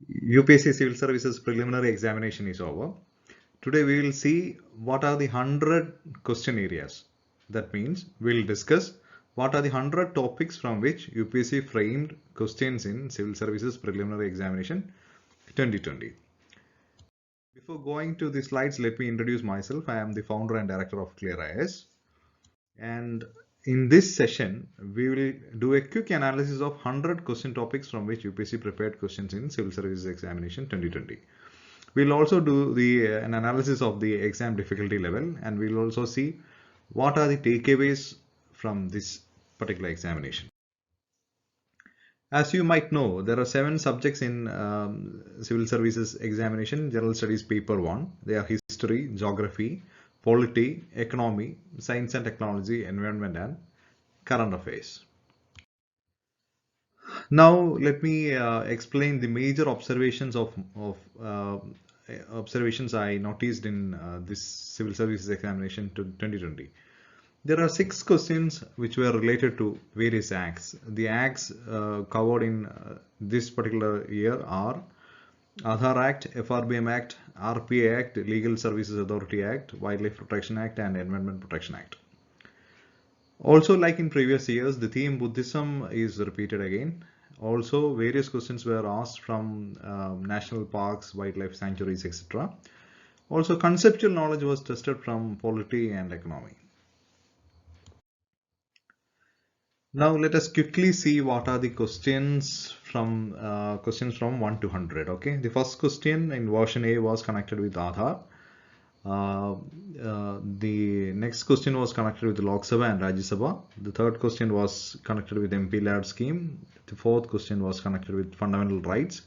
UPSC Civil Services preliminary examination is over. Today we will see what are the 100 question areas. That means we will discuss what are the 100 topics from which UPSC framed questions in Civil Services preliminary examination 2020. Before going to the slides, let me introduce myself. I am the founder and director of ClearIS. And in this session, we will do a quick analysis of 100 question topics from which UPSC prepared questions in Civil Services Examination 2020. We'll also do an analysis of the exam difficulty level, and we'll also see what are the takeaways from this particular examination. As you might know, there are 7 subjects in Civil Services Examination General Studies Paper 1. They are History, Geography, Polity, Economy, Science and Technology, Environment and Current Affairs. Now let me explain the major observations observations I noticed in this Civil Services Examination 2020. There are 6 questions which were related to various acts. The acts covered in this particular year are Aadhaar Act, FRBM Act, RPA Act, Legal Services Authority Act, Wildlife Protection Act and Environment Protection Act. Also, like in previous years, the theme Buddhism is repeated again. Also, various questions were asked from national parks, wildlife sanctuaries, etc. Also, conceptual knowledge was tested from polity and economy. Now, let us quickly see what are the questions from 1 to 100. Okay, the first question in version A was connected with Aadhaar. The next question was connected with Lok Sabha and Rajya Sabha. The third question was connected with MP LAD scheme. The fourth question was connected with fundamental rights.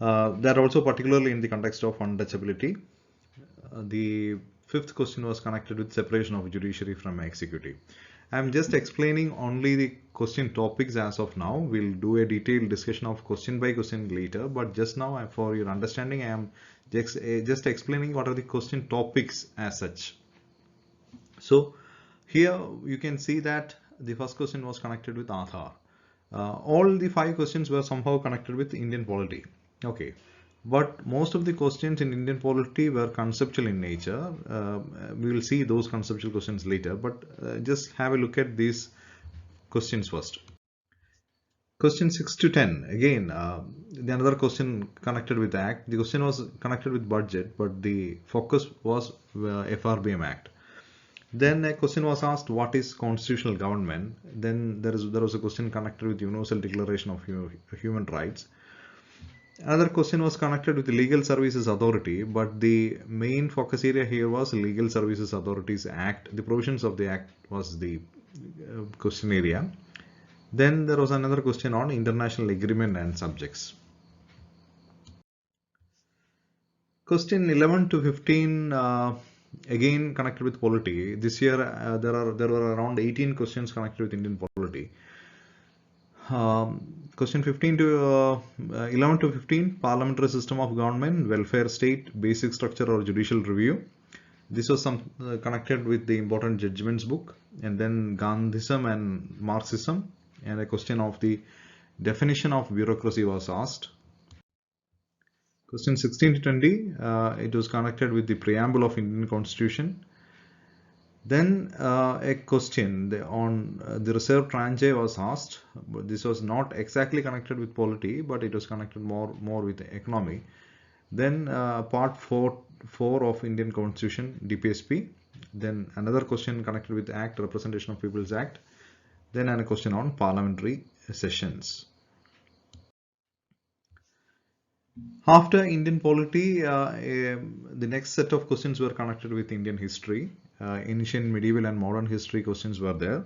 That also particularly in the context of untouchability. The fifth question was connected with separation of judiciary from executive. I am just explaining only the question topics as of now. We'll do a detailed discussion of question by question later, but just now for your understanding I am just explaining what are the question topics as such. So here you can see that the first question was connected with Aadhaar. All the 5 questions were somehow connected with Indian polity. Okay, but most of the questions in Indian polity were conceptual in nature. We will see those conceptual questions later, but just have a look at these questions first. Question 6 to 10, again the another question connected with Act. The question was connected with budget, but the focus was FRBM Act. Then a question was asked, what is constitutional government? Then there was a question connected with Universal Declaration of Human Rights. Another question was connected with the Legal Services Authority, but the main focus area here was Legal Services Authorities Act. The provisions of the Act was the question area. Then there was another question on international agreement and subjects. Question 11 to 15 again connected with polity. This year there were around 18 questions connected with Indian polity. Question 15 to 11 to 15, parliamentary system of government, welfare state, basic structure or judicial review. This was some connected with the important judgments book, and then Gandhism and Marxism, and a question of the definition of bureaucracy was asked. Question 16 to 20, it was connected with the preamble of Indian Constitution. Then a question on the reserve tranche was asked, but this was not exactly connected with polity, but it was connected more with the economy. Then part 4 of Indian Constitution, DPSP. Then another question connected with the Act, Representation of People's Act. Then a question on parliamentary sessions. After Indian polity, the next set of questions were connected with Indian history. Ancient, medieval and modern history questions were there.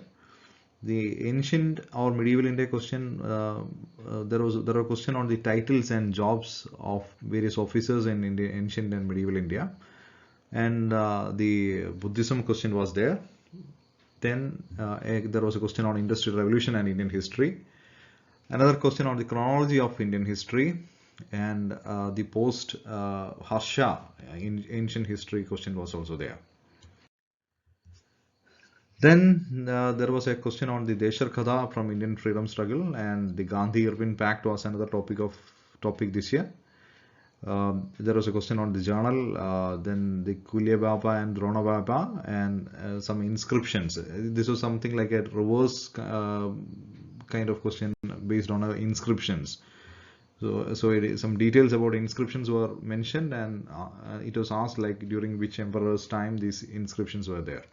The ancient or medieval India question, there was a question on the titles and jobs of various officers in India, ancient and medieval India. And the Buddhism question was there. Then there was a question on Industrial Revolution and Indian history. Another question on the chronology of Indian history, and the post Harsha in ancient history question was also there. Then there was a question on the Deshar Katha from Indian freedom struggle, and the Gandhi-Irvin Pact was another topic topic this year. There was a question on the journal, then the Kulya Baba and Drona Baba, and some inscriptions. This was something like a reverse kind of question based on inscriptions. So some details about inscriptions were mentioned, and it was asked like during which emperor's time these inscriptions were there.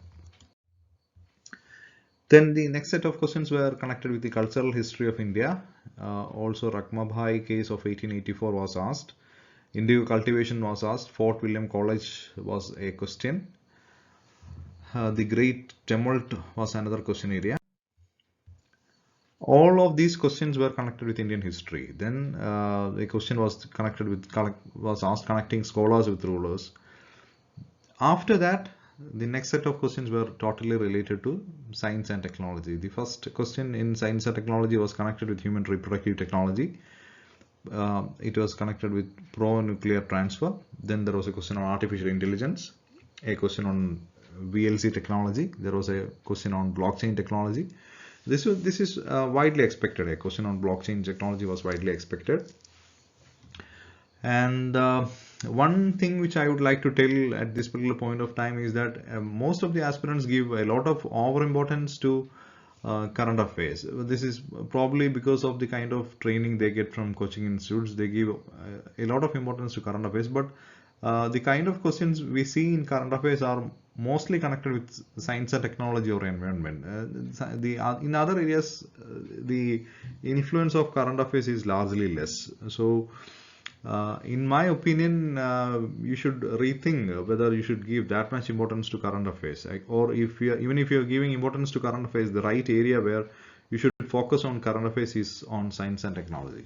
Then the next set of questions were connected with the cultural history of India. Also, Rakmabhai case of 1884 was asked. Indigo cultivation was asked. Fort William College was a question. The Great Tumult was another question area. All of these questions were connected with Indian history. Then the question was asked connecting scholars with rulers. After that, the next set of questions were totally related to science and technology. The first question in science and technology was connected with human reproductive technology. It was connected with pro-nuclear transfer. Then there was a question on artificial intelligence, a question on VLC technology. There was a question on blockchain technology. This is widely expected. A question on blockchain technology was widely expected. And one thing which I would like to tell at this particular point of time is that most of the aspirants give a lot of overimportance to current affairs. This is probably because of the kind of training they get from coaching institutes. They give a lot of importance to current affairs, but the kind of questions we see in current affairs are mostly connected with science and technology or environment. In other areas, the influence of current affairs is largely less. So in my opinion, you should rethink whether you should give that much importance to current affairs, or even if you're giving importance to current affairs, the right area where you should focus on current affairs is on science and technology.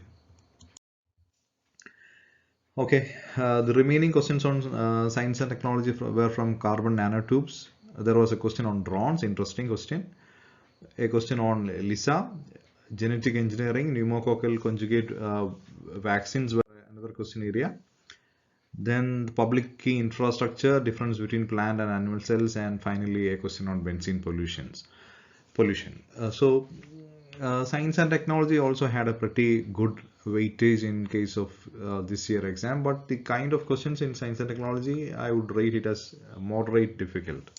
Okay, the remaining questions on science and technology were from carbon nanotubes. There was a question on drones, interesting question. A question on LISA, genetic engineering, pneumococcal conjugate vaccines were another question area. Then the public key infrastructure, difference between plant and animal cells, and finally a question on benzene pollution. Science and technology also had a pretty good weightage in case of this year exam, but the kind of questions in science and technology, I would rate it as moderate difficult,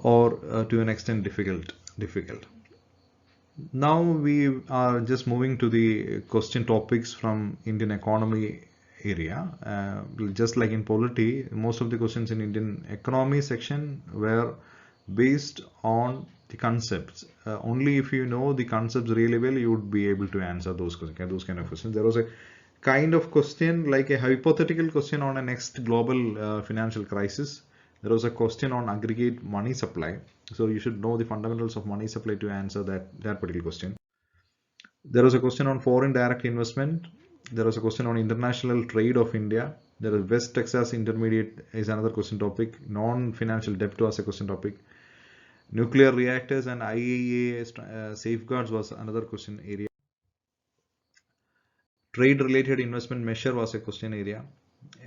or to an extent difficult. Now we are just moving to the question topics from Indian economy area. Just like in polity, most of the questions in Indian economy section were based on the concepts. Only if you know the concepts really well, you would be able to answer those kind of questions. There was a kind of question like a hypothetical question on a next global financial crisis. There was a question on aggregate money supply. So you should know the fundamentals of money supply to answer that particular question. There was a question on foreign direct investment. There was a question on international trade of India. There is West Texas Intermediate is another question topic. Non-financial debt was a question topic. Nuclear reactors and IAEA safeguards was another question area. Trade-related investment measure was a question area.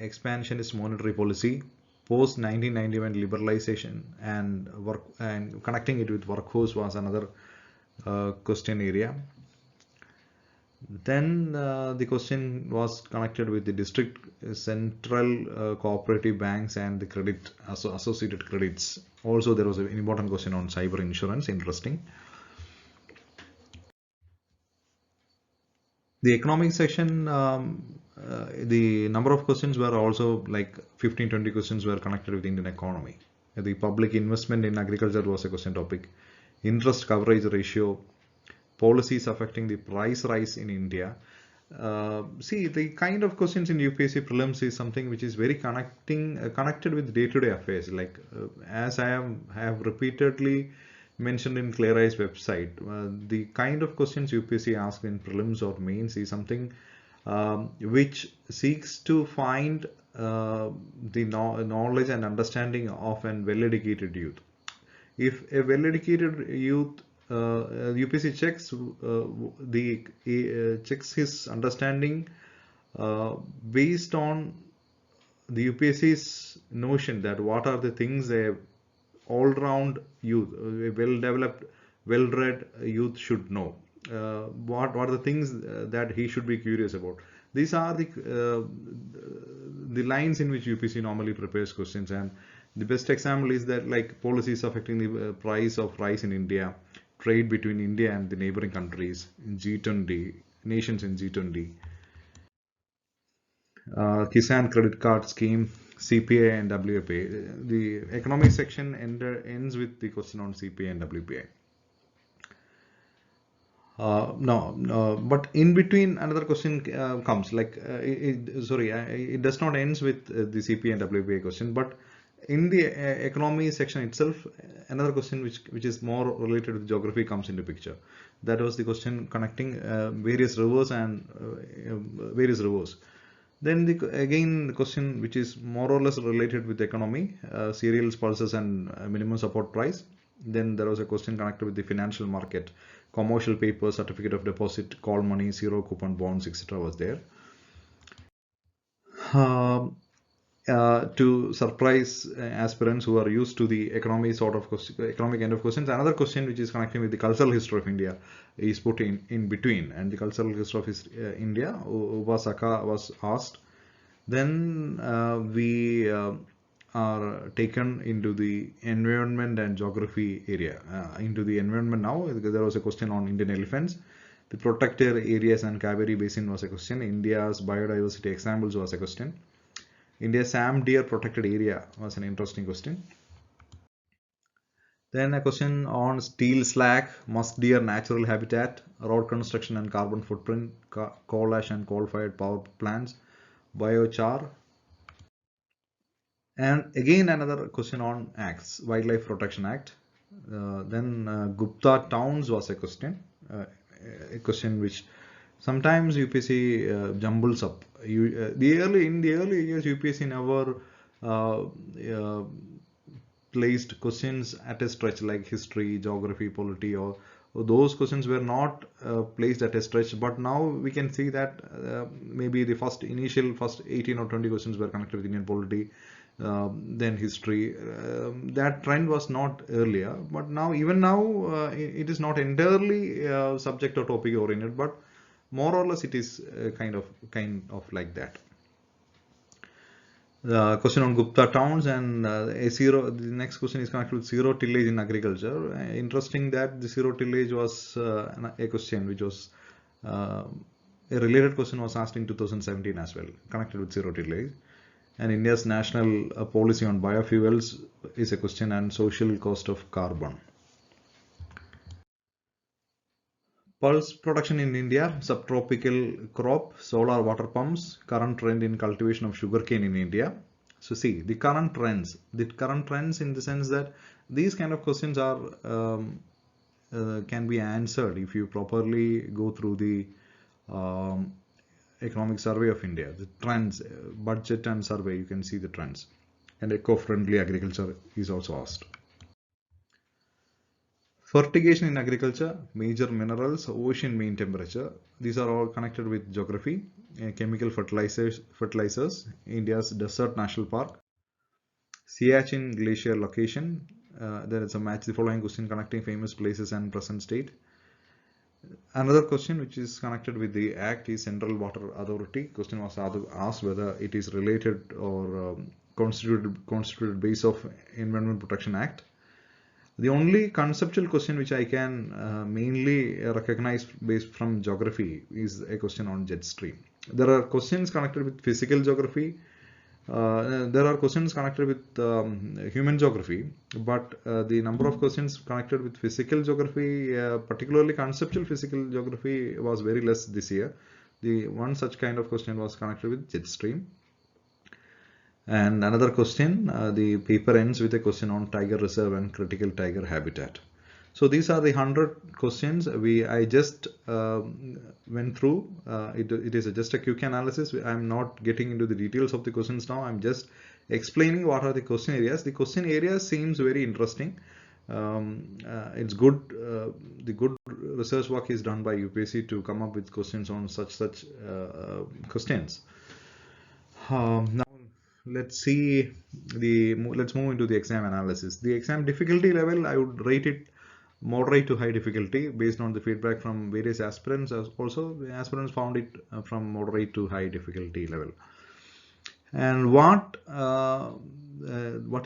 Expansionist monetary policy. Post 1991 liberalization and connecting it with workforce was another question area. Then the question was connected with the district central cooperative banks and the associated credits. Also, there was an important question on cyber insurance. Interesting. The economic section, the number of questions were also like 15-20 questions were connected with Indian economy. The public investment in agriculture was a question topic. Interest coverage ratio, policies affecting the price rise in India. See, the kind of questions in UPSC prelims is something which is very connected with day-to-day affairs. Like as I have repeatedly mentioned in Clear Eyes website, the kind of questions UPSC asks in prelims or mains is something which seeks to find the knowledge and understanding of a well-educated youth. If a well-educated youth UPSC checks his understanding based on the UPSC's notion that what are the things a all-round youth, a well-developed, well-read youth should know. what are the things that he should be curious about. These are the lines in which UPC normally prepares questions, and the best example is that like policies affecting the price of rice in India, trade between India and the neighboring countries in G20, nations in G20, Kisan credit card scheme, CPA and WPA. The economic section ends with the question on CPA and WPA. No, but in between another question comes like it does not ends with the CPA and WPA question, but in the economy section itself, another question which is more related with geography comes into picture. That was the question connecting various rivers and various rivers. Then again the question which is more or less related with the economy, cereals, pulses and minimum support price. Then there was a question connected with the financial market, commercial paper, certificate of deposit, call money, zero coupon bonds, etc. was there. To surprise aspirants who are used to the economy sort of economic end of questions, another question which is connecting with the cultural history of India is put in between, and the cultural history of India, Ubasaka was asked. Then we are taken into the environment and geography area. Into the environment now, there was a question on Indian elephants. The protected areas and Kaveri Basin was a question. India's biodiversity examples was a question. India's Sam Deer protected area was an interesting question. Then a question on steel slag, musk deer natural habitat, road construction and carbon footprint, coal ash and coal-fired power plants, biochar. And again another question on acts, Wildlife Protection Act. Then Gupta towns was a question which sometimes UPSC jumbles up. In the early years, UPSC never placed questions at a stretch like history, geography, polity, or those questions were not placed at a stretch. But now we can see that maybe the first 18 or 20 questions were connected with Indian polity, then history. That trend was not earlier, but now even now it is not entirely subject or topic oriented, but more or less it is kind of like that. The question on Gupta towns and the next question is connected with zero tillage in agriculture. Interesting that the zero tillage was a question which was a related question was asked in 2017 as well, connected with zero tillage. And India's national policy on biofuels is a question, and social cost of carbon. Pulse production in India, subtropical crop, solar water pumps, current trend in cultivation of sugarcane in India. So see, the current trends in the sense that these kind of questions are can be answered if you properly go through the economic survey of India, the trends, budget and survey, you can see the trends. And eco-friendly agriculture is also asked. Fertigation in agriculture, major minerals, ocean mean temperature. These are all connected with geography. Chemical fertilizers, India's desert national park, Siachen glacier location. There is a match the following question connecting famous places and present state. Another question which is connected with the act is Central Water Authority. Question was asked whether it is related or constituted base of Environment Protection Act. The only conceptual question which I can mainly recognize based from geography is a question on jet stream. There are questions connected with physical geography. There are questions connected with human geography, but the number of questions connected with physical geography, particularly conceptual physical geography, was very less this year. The one such kind of question was connected with jet stream. And another question, the paper ends with a question on tiger reserve and critical tiger habitat. So these are the 100 questions I just went through. It is just a quick analysis. I'm not getting into the details of the questions now. I'm just explaining what are the question areas. The question areas seems very interesting. It's good. The good research work is done by UPSC to come up with questions on such questions. Now let's move into the exam analysis. The exam difficulty level, I would rate it moderate to high difficulty based on the feedback from various aspirants. Also, the aspirants found it from moderate to high difficulty level. And what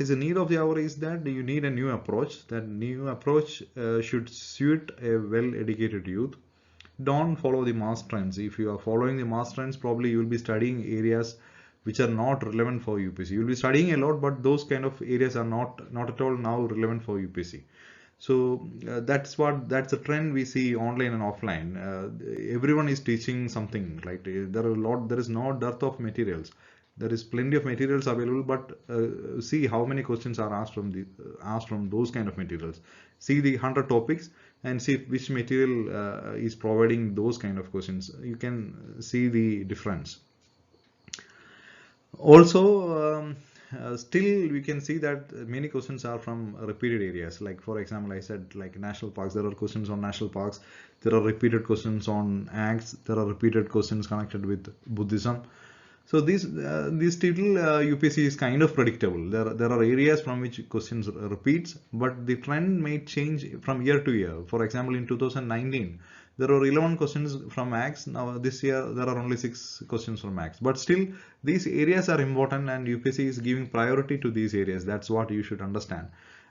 is the need of the hour is that you need a new approach. That new approach should suit a well-educated youth. Don't follow the mass trends. If you are following the mass trends, probably you will be studying areas which are not relevant for UPSC. You will be studying a lot, but those kind of areas are not at all now relevant for UPSC. So that's a trend we see online and offline. Everyone is teaching something. Like there is no dearth of materials. There is plenty of materials available, but see how many questions are asked from those kind of materials. See the 100 topics and see which material is providing those kind of questions. You can see the difference. Also, still we can see that many questions are from repeated areas. Like for example, I said like national parks. There are questions on national parks. There are repeated questions on acts. There are repeated questions connected with Buddhism. So this still UPSC is kind of predictable. There are areas from which questions repeats, but the trend may change from year to year. For example, in 2019, there were 11 questions from ACTS. Now this year there are only 6 questions from ACTS. But still, these areas are important, and UPSC is giving priority to these areas. That's what you should understand.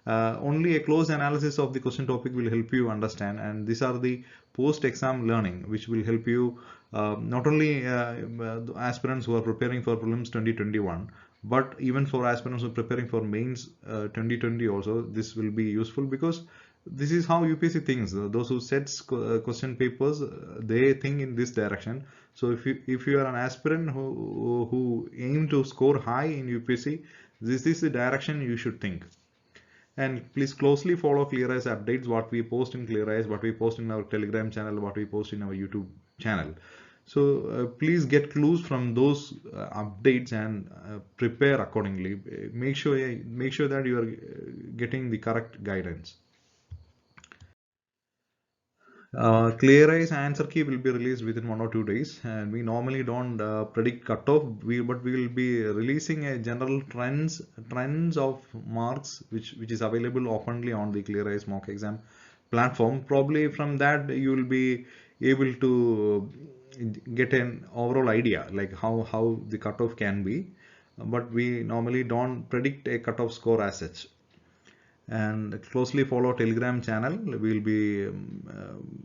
Only a close analysis of the question topic will help you understand, and these are the post-exam learning which will help you not only aspirants who are preparing for prelims 2021, but even for aspirants who are preparing for mains 2020 also. This will be useful because this is how UPSC thinks. Those who sets question papers, they think in this direction. So if you are an aspirant who aim to score high in UPSC, this is the direction you should think. And please closely follow Clear Eyes updates, what we post in Clear Eyes, what we post in our Telegram channel, what we post in our YouTube channel. So please get clues from those updates and prepare accordingly. Make sure that you are getting the correct guidance. Clear Eyes answer key will be released within 1 or 2 days, and we normally don't predict cutoff. But we will be releasing a general trends of marks which is available openly on the Clear Eyes mock exam platform. Probably from that you will be able to get an overall idea like how the cutoff can be. But we normally don't predict a cutoff score as such. And closely follow Telegram channel. We'll be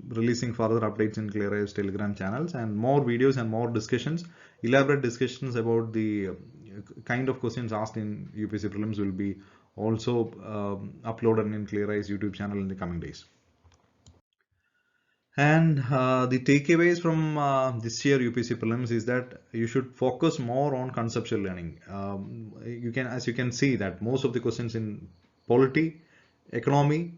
releasing further updates in Clear Eyes Telegram channels, and more videos and more discussions, elaborate discussions about the kind of questions asked in UPSC prelims will be also uploaded in Clear Eyes YouTube channel in the coming days. And the takeaways from this year UPSC prelims is that you should focus more on conceptual learning. As you can see that most of the questions in polity, economy,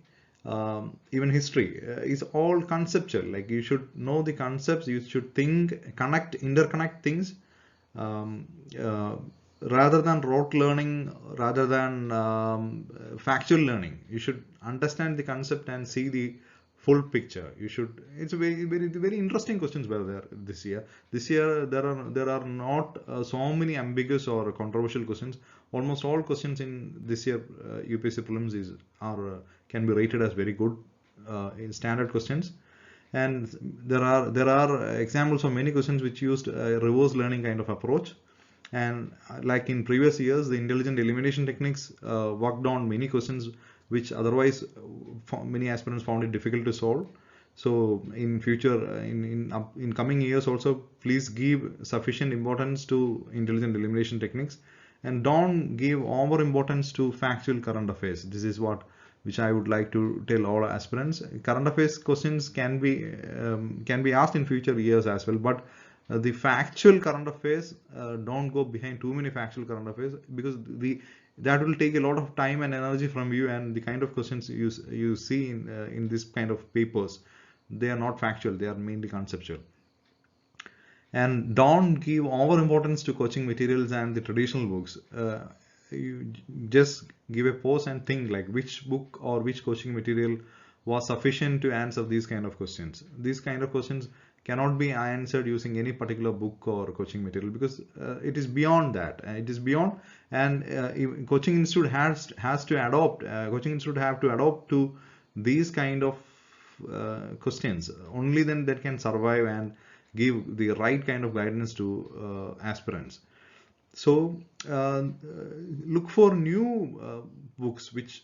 even history is all conceptual. Like you should know the concepts, you should think, interconnect things, rather than rote learning, rather than factual learning. You should understand the concept and see the full picture. You should. It's a very interesting questions were there this year. This year there are not so many ambiguous or controversial questions. Almost all questions in this year UPSC prelims can be rated as very good in standard questions. And there are examples of many questions which used a reverse learning kind of approach. And like in previous years, the intelligent elimination techniques worked on many questions which otherwise many aspirants found it difficult to solve. So in future, in coming years also, please give sufficient importance to intelligent elimination techniques, and don't give over importance to factual current affairs. This is which I would like to tell all aspirants. Current affairs questions can be asked in future years as well, but the factual current affairs, don't go behind too many factual current affairs, because that will take a lot of time and energy from you, and the kind of questions you see in this kind of papers, they are not factual, they are mainly conceptual. And don't give over importance to coaching materials and the traditional books. You just give a pause and think like which book or which coaching material was sufficient to answer these kind of questions. These kind of questions cannot be answered using any particular book or coaching material, because it is beyond that. It is beyond, and coaching institute has to adopt. Coaching institute have to adopt to these kind of questions. Only then that can survive and give the right kind of guidance to aspirants. So look for new books which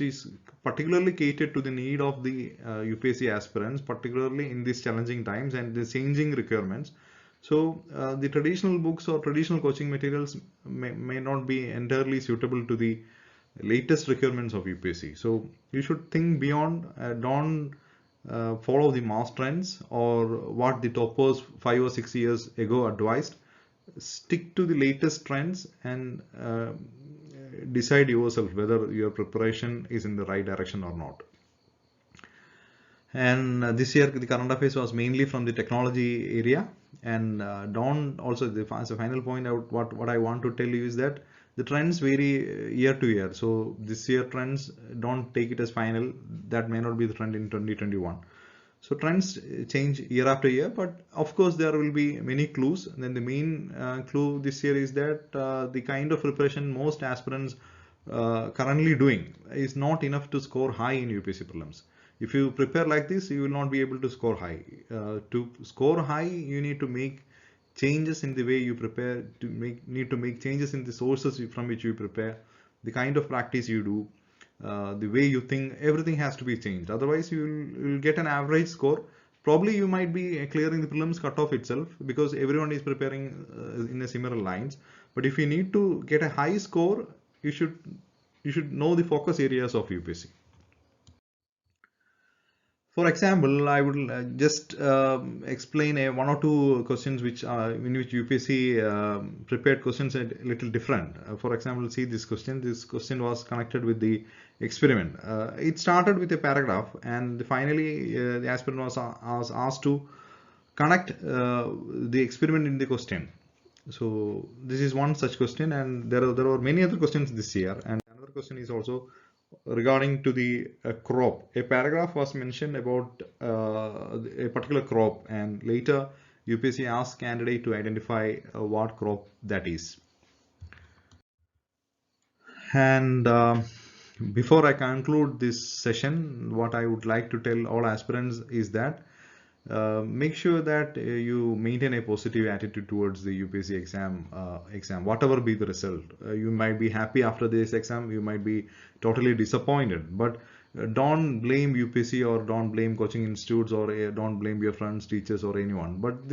is particularly catered to the need of the UPSC aspirants, particularly in these challenging times and the changing requirements. So the traditional books or traditional coaching materials may not be entirely suitable to the latest requirements of UPSC. So you should think beyond. Don't follow the mass trends or what the toppers 5 or 6 years ago advised. Stick to the latest trends and decide yourself whether your preparation is in the right direction or not. And this year the current affairs was mainly from the technology area. And don't also, as a final point out, what I want to tell you is that the trends vary year to year. So this year trends, don't take it as final. That may not be the trend in 2021. So trends change year after year, but of course there will be many clues. And then the main clue this year is that the kind of preparation most aspirants currently doing is not enough to score high in UPSC prelims. If you prepare like this, you will not be able to score high. To score high, you need to make changes in the way you prepare. Need to make changes in the sources from which you prepare, the kind of practice you do. The way you think, everything has to be changed. Otherwise, you will get an average score. Probably you might be clearing the prelims cutoff itself because everyone is preparing in a similar lines. But if you need to get a high score, you should know the focus areas of UPSC. For example, I would just explain one or two questions which in which UPSC prepared questions are a little different. For example, see this question. This question was connected with the experiment. It started with a paragraph, and finally the aspirant was asked to connect the experiment in the question. So this is one such question, and there are many other questions this year. And another question is also regarding to the crop. A paragraph was mentioned about a particular crop, and later UPSC asked candidate to identify what crop that is. And before I conclude this session, what I would like to tell all aspirants is that make sure that you maintain a positive attitude towards the UPSC exam, whatever be the result. You might be happy after this exam, you might be totally disappointed, but don't blame UPSC or don't blame coaching institutes or don't blame your friends, teachers or anyone. But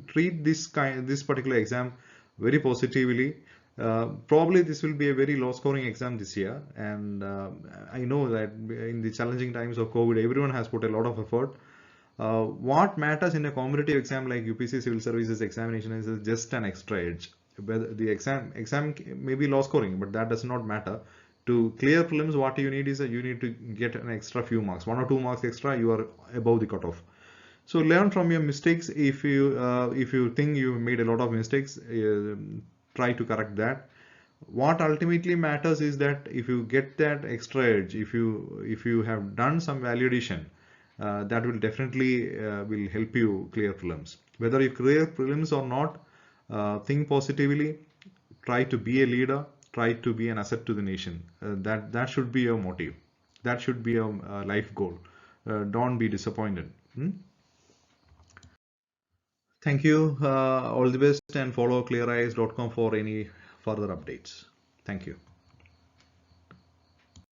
treat this particular exam very positively. Probably this will be a very low scoring exam this year, and I know that in the challenging times of COVID, everyone has put a lot of effort. What matters in a competitive exam like UPSC Civil Services examination is just an extra edge. Whether the exam may be low scoring, but that does not matter. To clear prelims, what you need is you need to get an extra few marks, 1 or 2 marks extra. You are above the cutoff. So learn from your mistakes. If you think you made a lot of mistakes, try to correct that. What ultimately matters is that if you get that extra edge, if you have done some value addition, that will definitely will help you clear prelims. Whether you clear prelims or not, think positively. Try to be a leader. Try to be an asset to the nation. That should be your motive. That should be your life goal. Don't be disappointed. Thank you. All the best, and follow cleareyes.com for any further updates. Thank you.